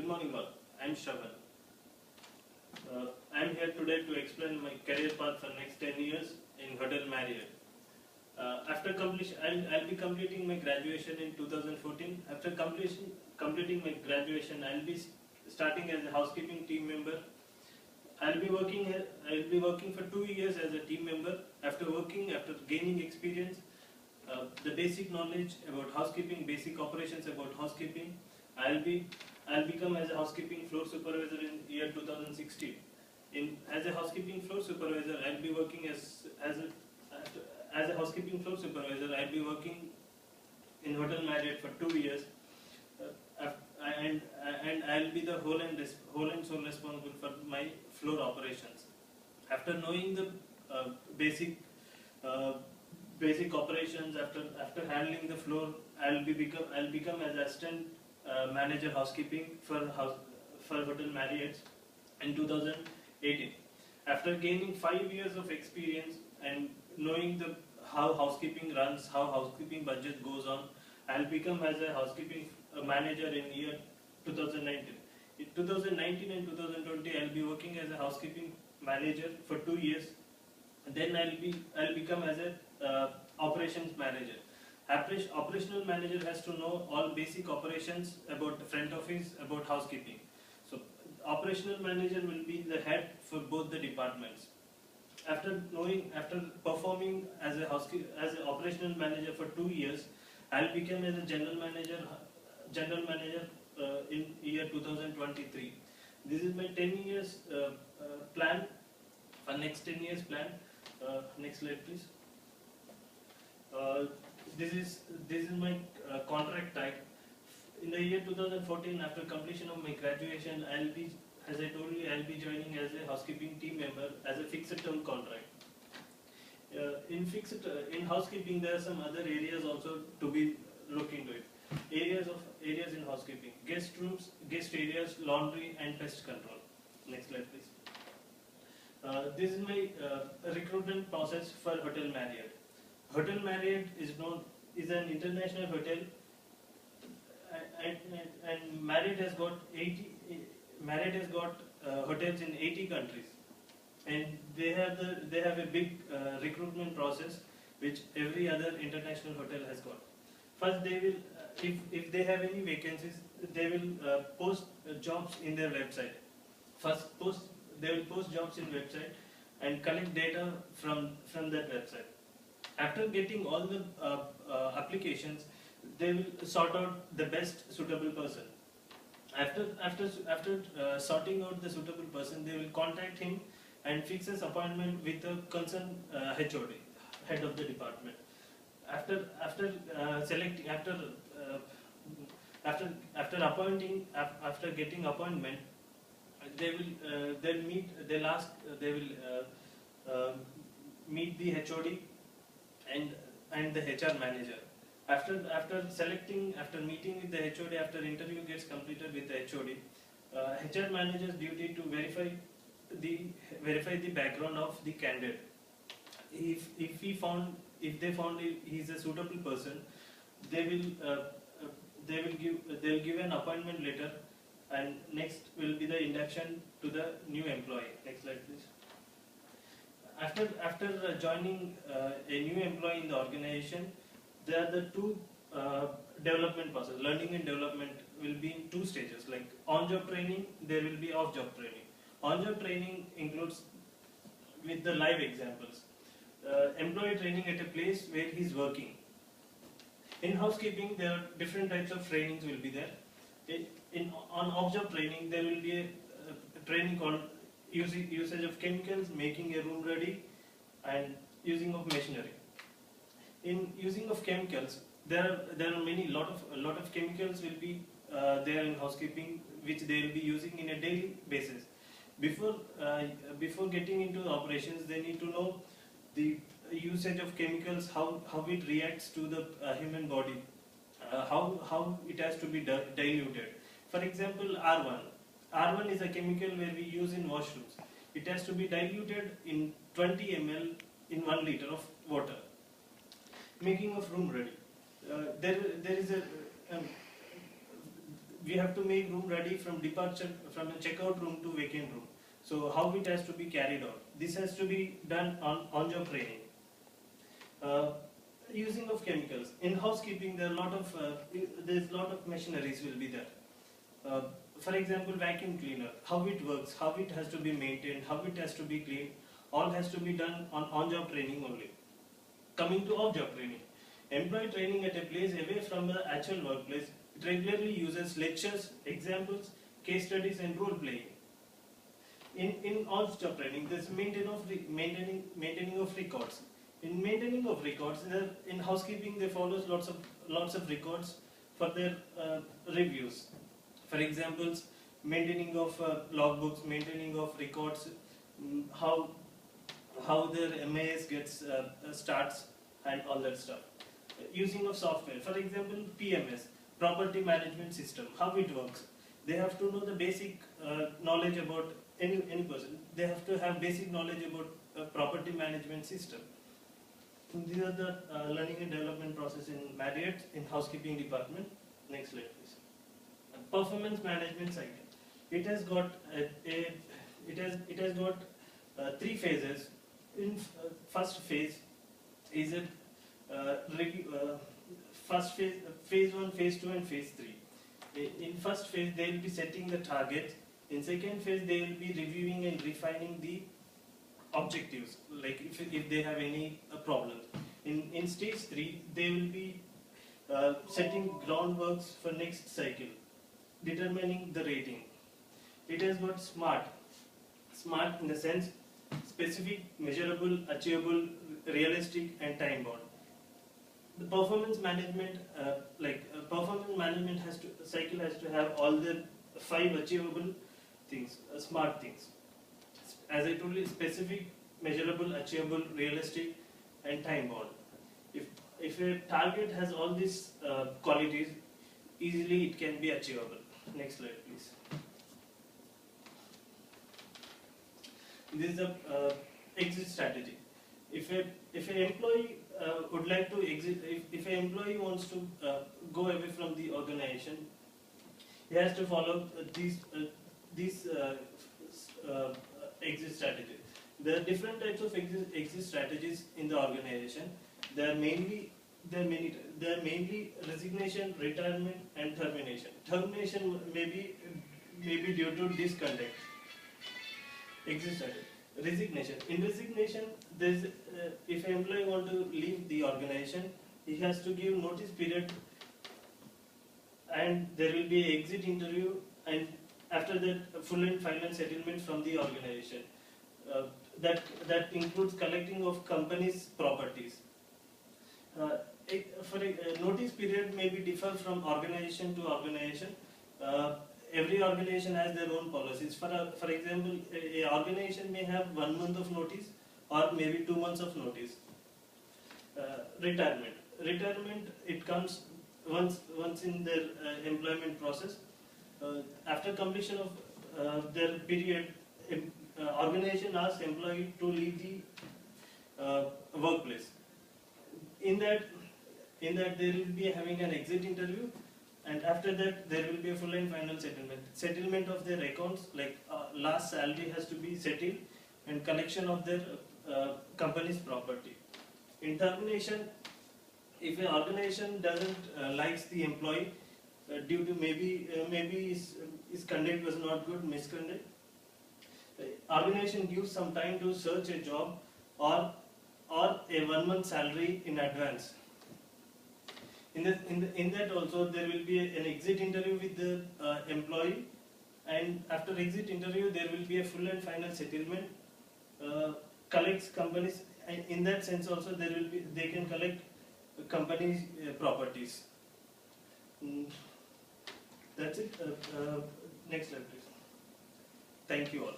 Good morning all. I am Sravan. I am here today to explain my career path for next 10 years in Hotel Marriott. After completion, I'll be completing my graduation in 2014. After completing my graduation, I'll be starting as a housekeeping team member. I'll be working for 2 years as a team member. After gaining experience, the basic knowledge about housekeeping, basic operations about housekeeping, I'll become as a housekeeping floor supervisor in year 2016. As a housekeeping floor supervisor, I'll be working as a housekeeping floor supervisor. I'll be working in Hotel Marriott for 2 years, and I'll be the whole and sole responsible for my floor operations. After knowing the basic operations, after handling the floor, I'll become as assistant manager housekeeping for Hotel Marriott in 2018. After gaining 5 years of experience and knowing how housekeeping runs, how housekeeping budget goes on, I'll become as a housekeeping manager in year 2019. In 2019 and 2020, I'll be working as a housekeeping manager for 2 years. Then I'll become as a operations manager. Operational manager has to know all basic operations about the front office, about housekeeping. So operational manager will be the head for both the departments. After performing as an operational manager for 2 years, I'll become as a general manager in year 2023. This is my 10 years plan. Next 10 years plan. Next slide, please. This is my contract type. In the year 2014, after completion of my graduation, as I told you, I'll be joining as a housekeeping team member as a fixed term contract. In housekeeping, there are some other areas also to be looked into it. Areas in housekeeping: guest rooms, guest areas, laundry, and pest control. Next slide, please. This is my recruitment process for Hotel Marriott. Hotel Marriott is an international hotel, and Marriott has got hotels in 80 countries, and they have a big recruitment process which every other international hotel has got. First, they will, if they have any vacancies, they will post jobs in their website. They will post jobs in website and collect data from that website. After getting all the applications, they will sort out the best suitable person. After sorting out the suitable person, they will contact him and fix his appointment with the concerned HOD, head of the department. After getting appointment, they will meet the HOD and the HR manager. After meeting with the HOD, after interview gets completed with the HOD, HR manager's duty to verify the background of the candidate. If they found he's a suitable person, they'll give an appointment letter, and next will be the induction to the new employee. Next slide, please. After joining a new employee in the organization, there are the two development process. Learning and development will be in 2 stages. Like on-job training, there will be off-job training. On-job training includes with the live examples. Employee training at a place where he's working. In housekeeping, there are different types of trainings will be there. On off-job training, there will be a training called usage of chemicals, making a room ready, and using of machinery. In using of chemicals, there are lot of chemicals will be there in housekeeping, which they will be using in a daily basis. Before getting into the operations, they need to know the usage of chemicals, how it reacts to the human body, how it has to be diluted. For example, R1. R1 is a chemical where we use in washrooms. It has to be diluted in 20 ml in 1 liter of water. Making of room ready. we have to make room ready from departure, from a checkout room to vacant room. So how it has to be carried out. This has to be done on-job training. Using of chemicals. In housekeeping, there's a lot of machineries will be there. For example, vacuum cleaner, how it works, how it has to be maintained, how it has to be cleaned, all has to be done on-job training only. Coming to off-job training. Employee training at a place away from the actual workplace, it regularly uses lectures, examples, case studies and role playing. In on-job training, there's maintaining of records. In maintaining of records, in housekeeping they follow lots of records for their reviews. For examples, maintaining of logbooks, maintaining of records, how their MAS gets starts and all that stuff. Using of software, for example, PMS, Property Management System, how it works. They have to know the basic knowledge about any person. They have to have basic knowledge about property management system. These are the learning and development process in Marriott in housekeeping department. Next slide, please. Performance management cycle. It has got three phases. In first phase is a first phase, phase 1, phase 2 and phase 3. In first phase they will be setting the targets. In second phase they will be reviewing and refining the objectives, like if they have any problems. In stage 3 they will be setting groundworks for next cycle, determining the rating. It has got SMART in the sense specific, measurable, achievable, realistic and time bound. The performance management, performance management cycle has to have all the 5 achievable things, SMART things. As I told you, specific, measurable, achievable, realistic and time bound. If a target has all these qualities, easily it can be achievable. Next slide, please. This is the exit strategy. If an employee would like to exit, if an employee wants to go away from the organization, he has to follow these exit strategies. There are different types of exit strategies in the organization. There are mainly resignation, retirement, and termination. Termination may be due to disconduct. Exit strategy. Resignation. In resignation, if an employee wants to leave the organization, he has to give notice period, and there will be an exit interview, and after that, full and final settlement from the organization. That includes collecting of company's properties. For a notice period may be differ from organization to organization. Every organization has their own policies. For example, a organization may have 1 month of notice or maybe 2 months of notice. Retirement. Retirement, it comes once in their employment process. After completion of their period, organization asks employee to leave the workplace. In that they will be having an exit interview, and after that there will be a full and final settlement. Settlement of their accounts, like last salary has to be settled, and collection of their company's property. In termination, if an organization doesn't likes the employee due to maybe his conduct was not good, misconduct, organization gives some time to search a job or a 1 month salary in advance. In that also there will be an exit interview with the employee, and after exit interview there will be a full and final settlement. Collects companies, and in that sense also they can collect companies' properties. That's it. Next slide, please. Thank you all.